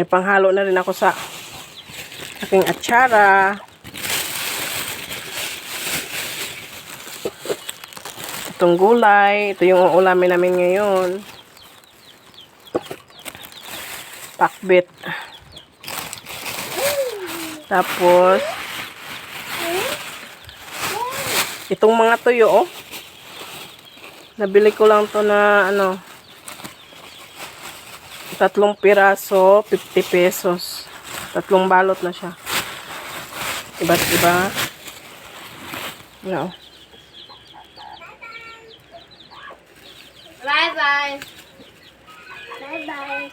May panghalo na rin ako sa aking atsara. Itong gulay. Ito yung uulamin namin ngayon. Pakbit. Tapos, itong mga tuyo, oh. Nabili ko lang to na, 3 piraso, 50 pesos. 3 balot na siya. Iba't iba. No. Bye-bye. Bye-bye.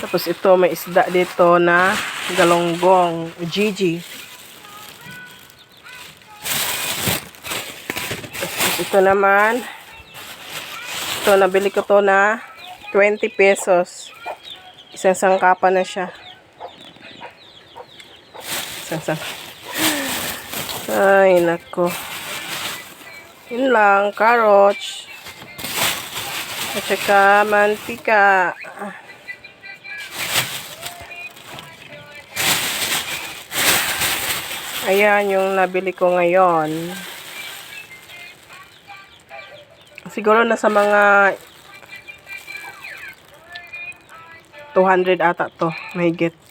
Tapos ito, may isda dito na galonggong, Gigi. Tapos ito naman, ito, nabili ko to na 20 pesos. Isang sangkapan na siya. Ay, nako. Yun lang, carrots. At saka mantika. Ayan yung nabili ko ngayon. Siguro nasa mga 200 ata to. Mahigit.